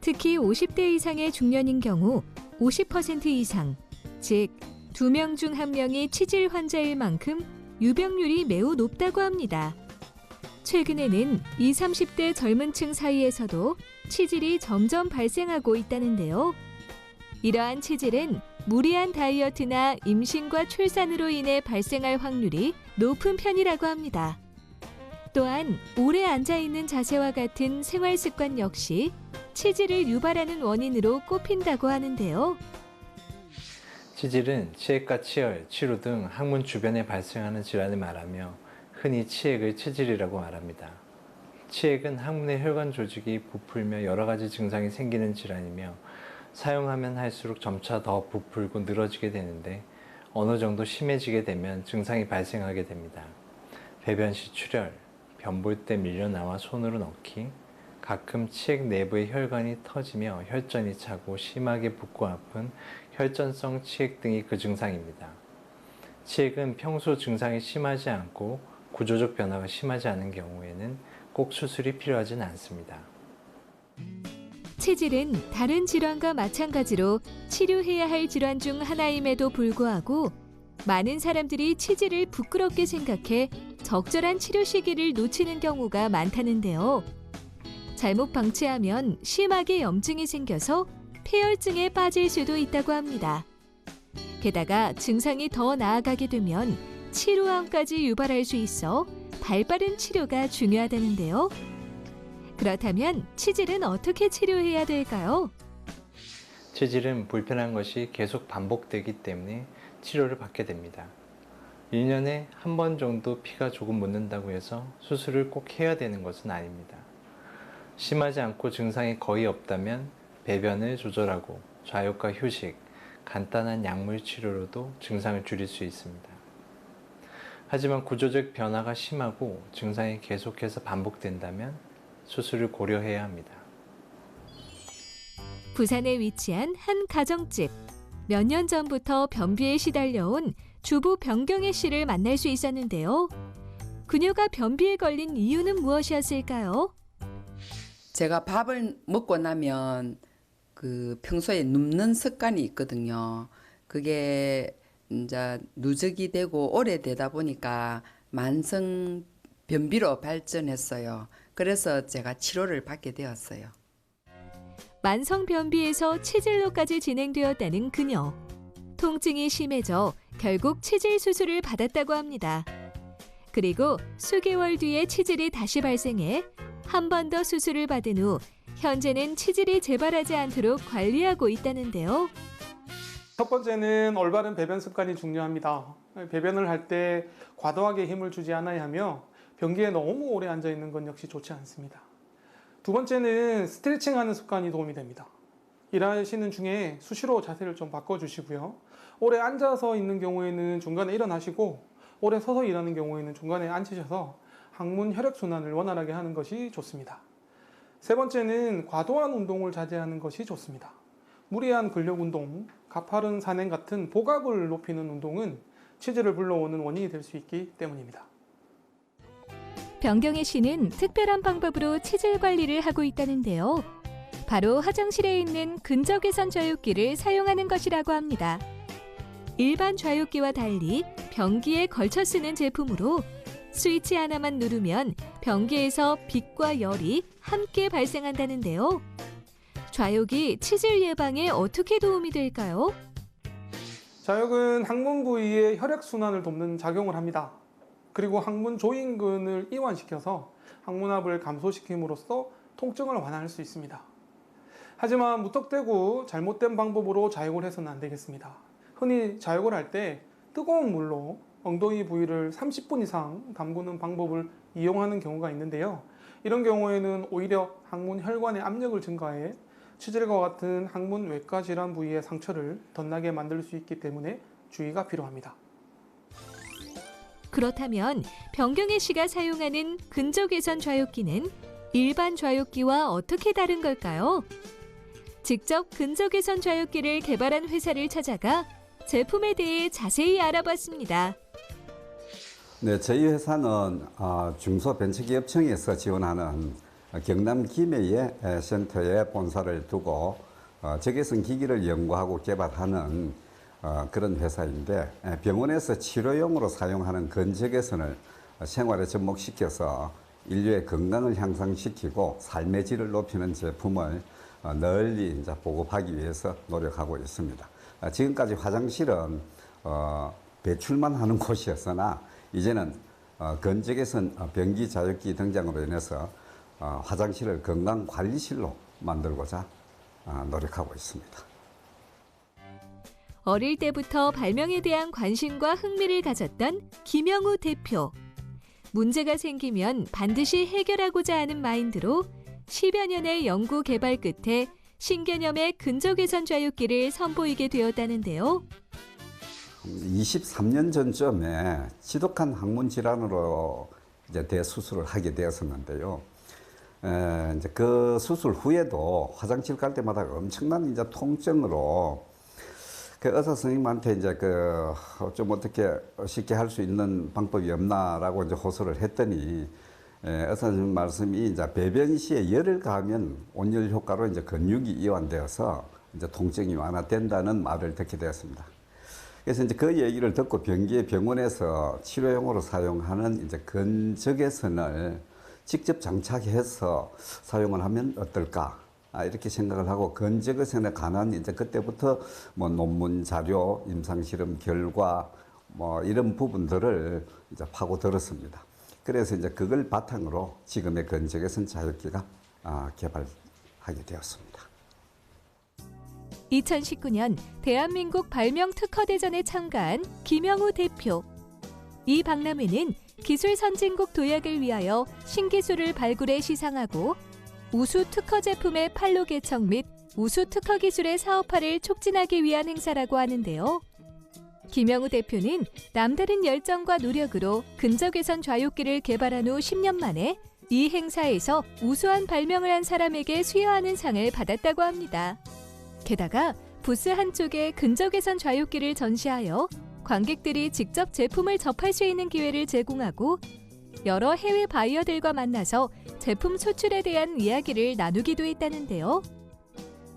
특히 50대 이상의 중년인 경우 50% 이상, 즉 2명 중 1명이 치질 환자일 만큼 유병률이 매우 높다고 합니다. 최근에는 20, 30대 젊은 층 사이에서도 치질이 점점 발생하고 있다는데요. 이러한 치질은 무리한 다이어트나 임신과 출산으로 인해 발생할 확률이 높은 편이라고 합니다. 또한 오래 앉아있는 자세와 같은 생활 습관 역시 치질을 유발하는 원인으로 꼽힌다고 하는데요. 치질은 치액과 치열, 치루 등 항문 주변에 발생하는 질환을 말하며 흔히 치액을 치질이라고 말합니다. 치액은 항문의 혈관 조직이 부풀며 여러 가지 증상이 생기는 질환이며 사용하면 할수록 점차 더 부풀고 늘어지게 되는데 어느 정도 심해지게 되면 증상이 발생하게 됩니다. 배변 시 출혈, 변볼 때 밀려나와 손으로 넣기, 가끔 치액 내부의 혈관이 터지며 혈전이 차고 심하게 붓고 아픈 혈전성 치액 등이 그 증상입니다. 치액은 평소 증상이 심하지 않고 구조적 변화가 심하지 않은 경우에는 꼭 수술이 필요하진 않습니다. 치질은 다른 질환과 마찬가지로 치료해야 할 질환 중 하나임에도 불구하고 많은 사람들이 치질을 부끄럽게 생각해 적절한 치료 시기를 놓치는 경우가 많다는데요. 잘못 방치하면 심하게 염증이 생겨서 폐혈증에 빠질 수도 있다고 합니다. 게다가 증상이 더 나아가게 되면 치료암까지 유발할 수 있어 발빠른 치료가 중요하다는데요. 그렇다면 치질은 어떻게 치료해야 될까요? 치질은 불편한 것이 계속 반복되기 때문에 치료를 받게 됩니다. 1년에 한 번 정도 피가 조금 묻는다고 해서 수술을 꼭 해야 되는 것은 아닙니다. 심하지 않고 증상이 거의 없다면 배변을 조절하고 좌욕과 휴식, 간단한 약물 치료로도 증상을 줄일 수 있습니다. 하지만 구조적 변화가 심하고 증상이 계속해서 반복된다면 수술을 고려해야 합니다. 부산에 위치한 한 가정집. 몇 년 전부터 변비에 시달려온 주부 변경애 씨를 만날 수 있었는데요. 그녀가 변비에 걸린 이유는 무엇이었을까요? 제가 밥을 먹고 나면 평소에 눕는 습관이 있거든요. 그게 이제 누적이 되고 오래되다 보니까 만성 변비로 발전했어요. 그래서 제가 치료를 받게 되었어요. 만성 변비에서 치질로까지 진행되었다는 그녀. 통증이 심해져 결국 치질 수술을 받았다고 합니다. 그리고 수개월 뒤에 치질이 다시 발생해 한 번 더 수술을 받은 후 현재는 치질이 재발하지 않도록 관리하고 있다는데요. 첫 번째는 올바른 배변 습관이 중요합니다. 배변을 할 때 과도하게 힘을 주지 않아야 하며 변기에 너무 오래 앉아 있는 건 역시 좋지 않습니다. 두 번째는 스트레칭하는 습관이 도움이 됩니다. 일하시는 중에 수시로 자세를 좀 바꿔주시고요. 오래 앉아서 있는 경우에는 중간에 일어나시고 오래 서서 일하는 경우에는 중간에 앉으셔서 항문 혈액순환을 원활하게 하는 것이 좋습니다. 세 번째는 과도한 운동을 자제하는 것이 좋습니다. 무리한 근력 운동, 가파른 산행 같은 복압을 높이는 운동은 치질을 불러오는 원인이 될 수 있기 때문입니다. 변경애 씨는 특별한 방법으로 치질 관리를 하고 있다는데요. 바로 화장실에 있는 근적외선 좌욕기를 사용하는 것이라고 합니다. 일반 좌욕기와 달리 변기에 걸쳐 쓰는 제품으로 스위치 하나만 누르면 변기에서 빛과 열이 함께 발생한다는데요. 좌욕이 치질 예방에 어떻게 도움이 될까요? 좌욕은 항문 부위의 혈액순환을 돕는 작용을 합니다. 그리고 항문 조인근을 이완시켜서 항문압을 감소시킴으로써 통증을 완화할 수 있습니다. 하지만 무턱대고 잘못된 방법으로 좌욕을 해서는 안 되겠습니다. 흔히 좌욕을 할 때 뜨거운 물로 엉덩이 부위를 30분 이상 담그는 방법을 이용하는 경우가 있는데요. 이런 경우에는 오히려 항문 혈관의 압력을 증가해 치질과 같은 항문 외과 질환 부위의 상처를 덧나게 만들 수 있기 때문에 주의가 필요합니다. 그렇다면 변경애 씨가 사용하는 근적외선 좌욕기는 일반 좌욕기와 어떻게 다른 걸까요? 직접 근적외선 좌욕기를 개발한 회사를 찾아가 제품에 대해 자세히 알아봤습니다. 네, 저희 회사는 중소벤처기업청에서 지원하는 경남 김해의 센터에 본사를 두고 적외선 기기를 연구하고 개발하는 그런 회사인데, 병원에서 치료용으로 사용하는 근적외선을 생활에 접목시켜서 인류의 건강을 향상시키고 삶의 질을 높이는 제품을 널리 이제 보급하기 위해서 노력하고 있습니다. 지금까지 화장실은 배출만 하는 곳이었으나 이제는 근적외선 변기 좌욕기 등장으로 인해서 화장실을 건강관리실로 만들고자 노력하고 있습니다. 어릴 때부터 발명에 대한 관심과 흥미를 가졌던 김영우 대표. 문제가 생기면 반드시 해결하고자 하는 마인드로 10여 년의 연구 개발 끝에 신개념의 근적외선 좌욕기를 선보이게 되었다는데요. 23년 전쯤에 지독한 항문 질환으로 이제 대수술을 하게 되었었는데요. 이제 그 수술 후에도 화장실 갈 때마다 엄청난 이제 통증으로 그 의사 선생님한테 이제 좀 어떻게 쉽게 할 수 있는 방법이 없나라고 이제 호소를 했더니 의사 선생님 말씀이 이제 배변 시에 열을 가하면 온열 효과로 이제 근육이 이완되어서 이제 통증이 완화된다는 말을 듣게 되었습니다. 그래서 이제 그 얘기를 듣고 병원에서 치료용으로 사용하는 이제 근적외선을 직접 장착해서 사용을 하면 어떨까? 이렇게 생각을 하고 근적외선에 관한 이제 그때부터 뭐 논문 자료, 임상실험 결과 뭐 이런 부분들을 이제 파고들었습니다. 그래서 이제 그걸 바탕으로 지금의 근적외선 좌욕기가 개발하게 되었습니다. 2019년 대한민국 발명 특허대전에 참가한 김영우 대표. 이 박람회는 기술 선진국 도약을 위하여 신기술을 발굴해 시상하고 우수 특허 제품의 판로 개척 및 우수 특허 기술의 사업화를 촉진하기 위한 행사라고 하는데요. 김영우 대표는 남다른 열정과 노력으로 근적외선 좌욕기를 개발한 후 10년 만에 이 행사에서 우수한 발명을 한 사람에게 수여하는 상을 받았다고 합니다. 게다가 부스 한쪽에 근적외선 좌욕기를 전시하여 관객들이 직접 제품을 접할 수 있는 기회를 제공하고 여러 해외 바이어들과 만나서 제품 수출에 대한 이야기를 나누기도 했다는데요.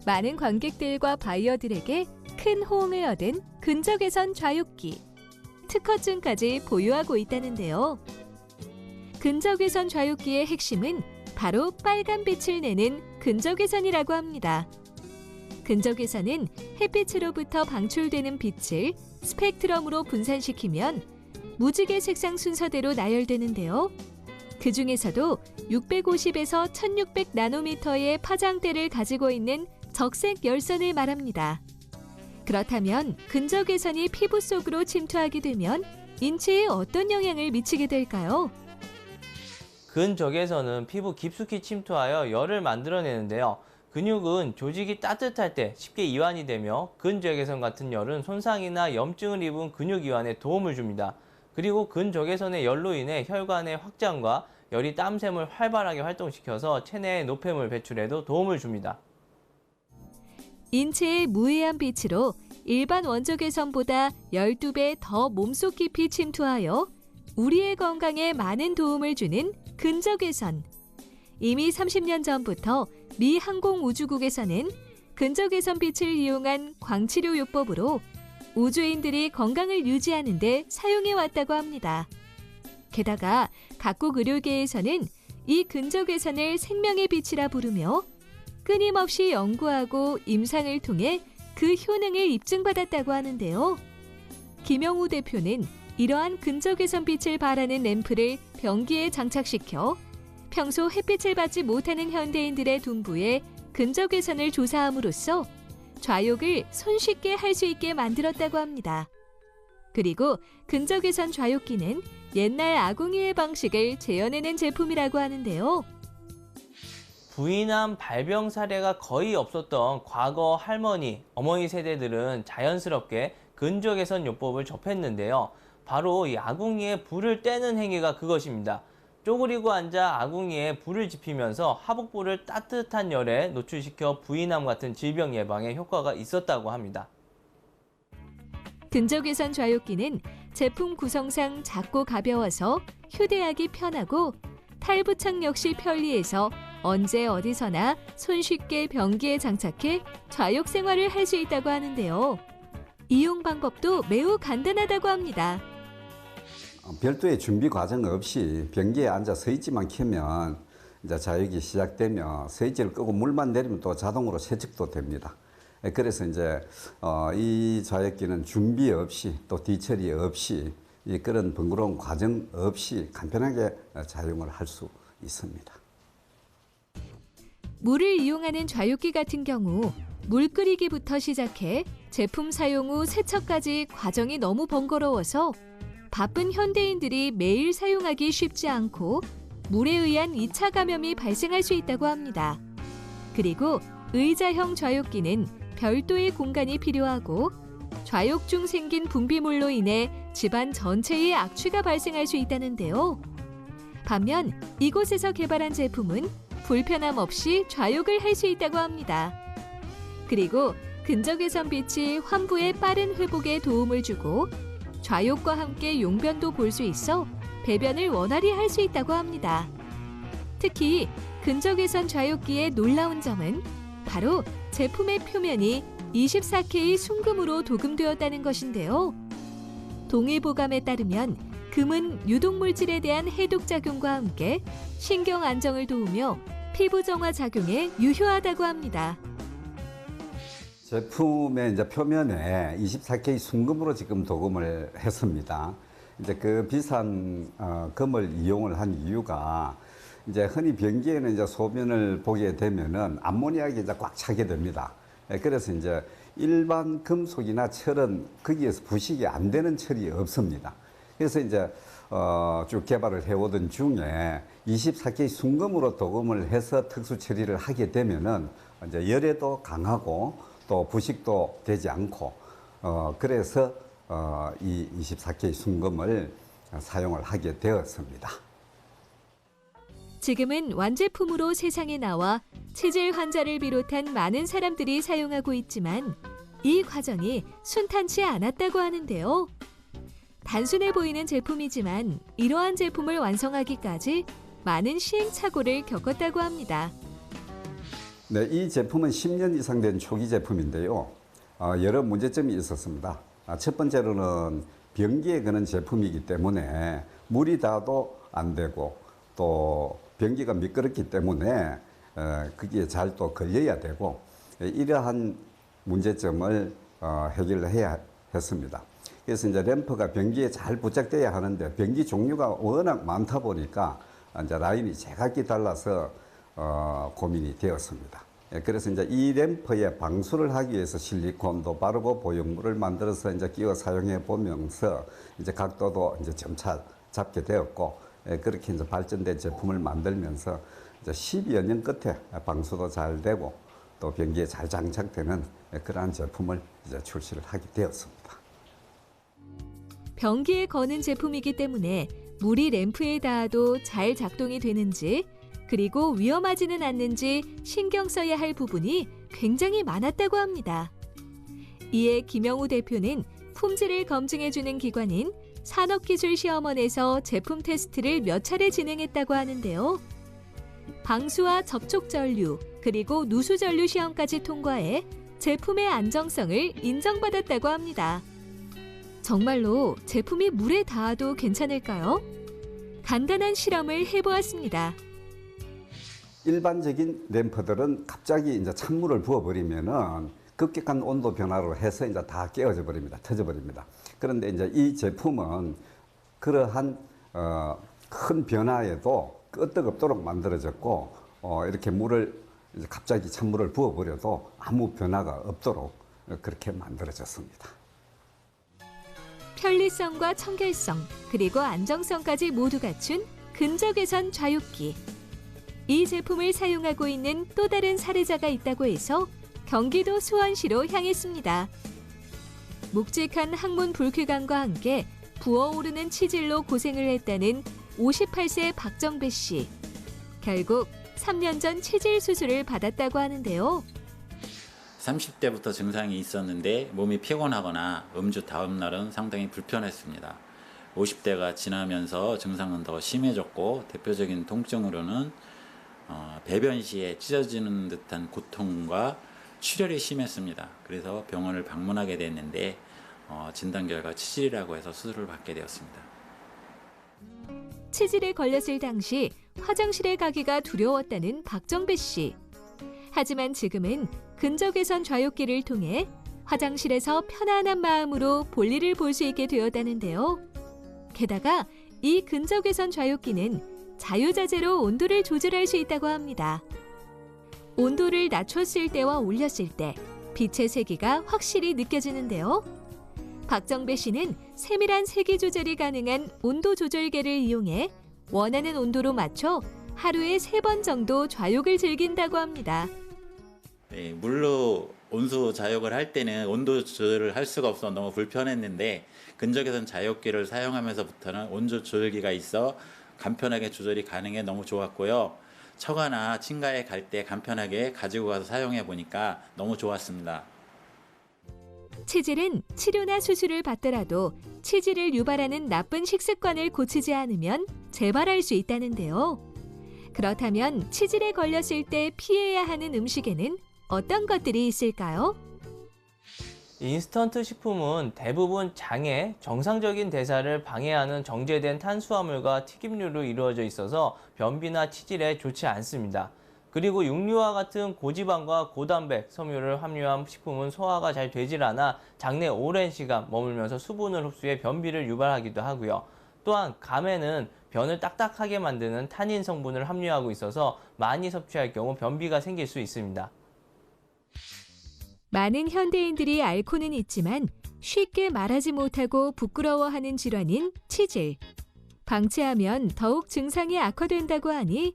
많은 관객들과 바이어들에게 큰 호응을 얻은 근적외선 좌욕기. 특허증까지 보유하고 있다는데요. 근적외선 좌욕기의 핵심은 바로 빨간 빛을 내는 근적외선이라고 합니다. 근적외선은 햇빛으로부터 방출되는 빛을 스펙트럼으로 분산시키면 무지개 색상 순서대로 나열되는데요. 그 중에서도 650에서 1600 나노미터의 파장대를 가지고 있는 적색 열선을 말합니다. 그렇다면 근적외선이 피부 속으로 침투하게 되면 인체에 어떤 영향을 미치게 될까요? 근적외선은 피부 깊숙이 침투하여 열을 만들어내는데요. 근육은 조직이 따뜻할 때 쉽게 이완이 되며 근적외선 같은 열은 손상이나 염증을 입은 근육 이완에 도움을 줍니다. 그리고 근적외선의 열로 인해 혈관의 확장과 열이 땀샘을 활발하게 활동시켜서 체내의 노폐물 배출에도 도움을 줍니다. 인체의 무해한 빛으로 일반 원적외선보다 12배 더 몸속 깊이 침투하여 우리의 건강에 많은 도움을 주는 근적외선. 이미 30년 전부터 미 항공우주국에서는 근적외선 빛을 이용한 광치료 요법으로 우주인들이 건강을 유지하는 데 사용해 왔다고 합니다. 게다가 각국 의료계에서는 이 근적외선을 생명의 빛이라 부르며 끊임없이 연구하고 임상을 통해 그 효능을 입증받았다고 하는데요. 김영우 대표는 이러한 근적외선 빛을 발하는 램프를 변기에 장착시켜 평소 햇빛을 받지 못하는 현대인들의 둔부에 근적외선을 조사함으로써 좌욕을 손쉽게 할 수 있게 만들었다고 합니다. 그리고 근적외선 좌욕기는 옛날 아궁이의 방식을 재현해낸 제품이라고 하는데요. 부인암 발병 사례가 거의 없었던 과거 할머니, 어머니 세대들은 자연스럽게 근적외선 요법을 접했는데요. 바로 이 아궁이에 불을 떼는 행위가 그것입니다. 쪼그리고 앉아 아궁이에 불을 지피면서 하복부를 따뜻한 열에 노출시켜 부인암 같은 질병 예방에 효과가 있었다고 합니다. 근적외선 좌욕기는 제품 구성상 작고 가벼워서 휴대하기 편하고 탈부착 역시 편리해서 언제 어디서나 손쉽게 변기에 장착해 좌욕 생활을 할 수 있다고 하는데요. 이용 방법도 매우 간단하다고 합니다. 별도의 준비 과정 없이 변기에 앉아 스위치만 켜면 이제 좌욕이 시작되며 스위치를 끄고 물만 내리면 또 자동으로 세척도 됩니다. 그래서 이제 이 좌욕기는 준비 없이 또 뒤처리 없이 그런 번거로운 과정 없이 간편하게 사용을 할 수 있습니다. 물을 이용하는 좌욕기 같은 경우 물 끓이기부터 시작해 제품 사용 후 세척까지 과정이 너무 번거로워서 바쁜 현대인들이 매일 사용하기 쉽지 않고 물에 의한 2차 감염이 발생할 수 있다고 합니다. 그리고 의자형 좌욕기는 별도의 공간이 필요하고 좌욕 중 생긴 분비물로 인해 집안 전체에 악취가 발생할 수 있다는데요. 반면 이곳에서 개발한 제품은 불편함 없이 좌욕을 할 수 있다고 합니다. 그리고 근적외선 빛이 환부의 빠른 회복에 도움을 주고 좌욕과 함께 용변도 볼 수 있어 배변을 원활히 할 수 있다고 합니다. 특히 근적외선 좌욕기의 놀라운 점은 바로 제품의 표면이 24K 순금으로 도금되었다는 것인데요. 동의보감에 따르면 금은 유독물질에 대한 해독작용과 함께 신경 안정을 도우며 피부 정화 작용에 유효하다고 합니다. 제품의 이제 표면에 24K 순금으로 지금 도금을 했습니다. 이제 그 비싼 금을 이용을 한 이유가 이제 흔히 변기에는 이제 소변을 보게 되면은 암모니아가 이제 꽉 차게 됩니다. 그래서 이제 일반 금속이나 철은 거기에서 부식이 안 되는 철이 없습니다. 그래서 이제 쭉 개발을 해오던 중에 24K 순금으로 도금을 해서 특수 처리를 하게 되면은 이제 열에도 강하고 또 부식도 되지 않고 그래서 이 24K 순금을 사용을 하게 되었습니다. 지금은 완제품으로 세상에 나와 체질 환자를 비롯한 많은 사람들이 사용하고 있지만 이 과정이 순탄치 않았다고 하는데요. 단순해 보이는 제품이지만 이러한 제품을 완성하기까지 많은 시행착오를 겪었다고 합니다. 네, 이 제품은 10년 이상 된 초기 제품인데요. 여러 문제점이 있었습니다. 첫 번째로는 변기에 거는 제품이기 때문에 물이 닿아도 안 되고 또 변기가 미끄럽기 때문에 거기에 잘 또 걸려야 되고 이러한 문제점을 해결해야 했습니다. 그래서 이제 램프가 변기에 잘 부착돼야 하는데 변기 종류가 워낙 많다 보니까 이제 라인이 제각기 달라서 고민이 되었습니다. 그래서 이제 이 램프에 방수를 하기 위해서 실리콘도 바르고 보형물을 만들어서 이제 끼워 사용해 보면서 이제 각도도 이제 점차 잡게 되었고, 그렇게 이제 발전된 제품을 만들면서 이제 10여 년 끝에 방수도 잘 되고 또 변기에 잘 장착되는 그러한 제품을 이제 출시를 하게 되었습니다. 변기에 거는 제품이기 때문에 물이 램프에 닿아도 잘 작동이 되는지, 그리고 위험하지는 않는지 신경 써야 할 부분이 굉장히 많았다고 합니다. 이에 김영우 대표는 품질을 검증해주는 기관인 산업기술시험원에서 제품 테스트를 몇 차례 진행했다고 하는데요. 방수와 접촉 전류, 그리고 누수 전류 시험까지 통과해 제품의 안정성을 인정받았다고 합니다. 정말로 제품이 물에 닿아도 괜찮을까요? 간단한 실험을 해보았습니다. 일반적인 램프들은 갑자기 이제 찬물을 부어버리면은 급격한 온도 변화로 해서 이제 다 깨어져 버립니다. 터져 버립니다. 그런데 이제 이 제품은 그러한 큰 변화에도 끄떡없도록 만들어졌고, 이렇게 물을 이제 갑자기 찬물을 부어버려도 아무 변화가 없도록 그렇게 만들어졌습니다. 편리성과 청결성, 그리고 안정성까지 모두 갖춘 근적외선 좌욕기. 이 제품을 사용하고 있는 또 다른 사례자가 있다고 해서 경기도 수원시로 향했습니다. 묵직한 항문 불쾌감과 함께 부어오르는 치질로 고생을 했다는 58세 박정배 씨. 결국 3년 전 치질 수술을 받았다고 하는데요. 30대부터 증상이 있었는데 몸이 피곤하거나 음주 다음 날은 상당히 불편했습니다. 50대가 지나면서 증상은 더 심해졌고, 대표적인 통증으로는 배변 시에 찢어지는 듯한 고통과 출혈이 심했습니다. 그래서 병원을 방문하게 됐는데 진단 결과 치질이라고 해서 수술을 받게 되었습니다. 치질에 걸렸을 당시 화장실에 가기가 두려웠다는 박정배 씨. 하지만 지금은 근적외선 좌욕기를 통해 화장실에서 편안한 마음으로 볼일을 볼 수 있게 되었다는데요. 게다가 이 근적외선 좌욕기는 자유자재로 온도를 조절할 수 있다고 합니다. 온도를 낮췄을 때와 올렸을 때 빛의 세기가 확실히 느껴지는데요. 박정배 씨는 세밀한 세기 조절이 가능한 온도 조절계를 이용해 원하는 온도로 맞춰 하루에 3번 정도 좌욕을 즐긴다고 합니다. 네, 물로 온수 좌욕을 할 때는 온도 조절을 할 수가 없어 너무 불편했는데, 근적외선 좌욕기를 사용하면서부터는 온도 조절기가 있어 간편하게 조절이 가능해 너무 좋았고요. 처가나 친가에 갈 때 간편하게 가지고 가서 사용해 보니까 너무 좋았습니다. 치질은 치료나 수술을 받더라도 치질을 유발하는 나쁜 식습관을 고치지 않으면 재발할 수 있다는데요. 그렇다면 치질에 걸렸을 때 피해야 하는 음식에는 어떤 것들이 있을까요? 인스턴트 식품은 대부분 장의 정상적인 대사를 방해하는 정제된 탄수화물과 튀김류로 이루어져 있어서 변비나 치질에 좋지 않습니다. 그리고 육류와 같은 고지방과 고단백, 섬유를 함유한 식품은 소화가 잘 되질 않아 장내 오랜 시간 머물면서 수분을 흡수해 변비를 유발하기도 하고요. 또한 감에는 변을 딱딱하게 만드는 타닌 성분을 함유하고 있어서 많이 섭취할 경우 변비가 생길 수 있습니다. 많은 현대인들이 앓고는 있지만 쉽게 말하지 못하고 부끄러워하는 질환인 치질. 방치하면 더욱 증상이 악화된다고 하니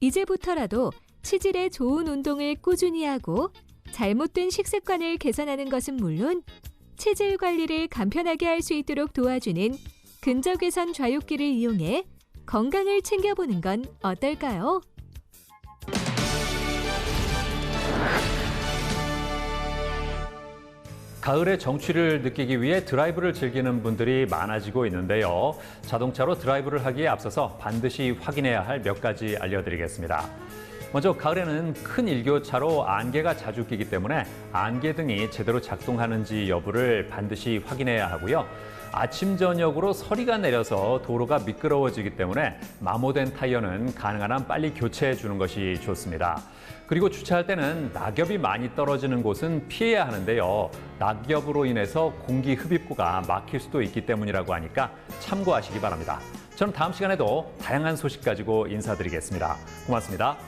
이제부터라도 치질에 좋은 운동을 꾸준히 하고 잘못된 식습관을 개선하는 것은 물론 치질 관리를 간편하게 할 수 있도록 도와주는 근적외선 좌욕기를 이용해 건강을 챙겨보는 건 어떨까요? 가을의 정취를 느끼기 위해 드라이브를 즐기는 분들이 많아지고 있는데요. 자동차로 드라이브를 하기에 앞서서 반드시 확인해야 할 몇 가지 알려드리겠습니다. 먼저 가을에는 큰 일교차로 안개가 자주 끼기 때문에 안개등이 제대로 작동하는지 여부를 반드시 확인해야 하고요. 아침, 저녁으로 서리가 내려서 도로가 미끄러워지기 때문에 마모된 타이어는 가능한 한 빨리 교체해 주는 것이 좋습니다. 그리고 주차할 때는 낙엽이 많이 떨어지는 곳은 피해야 하는데요. 낙엽으로 인해서 공기 흡입구가 막힐 수도 있기 때문이라고 하니까 참고하시기 바랍니다. 저는 다음 시간에도 다양한 소식 가지고 인사드리겠습니다. 고맙습니다.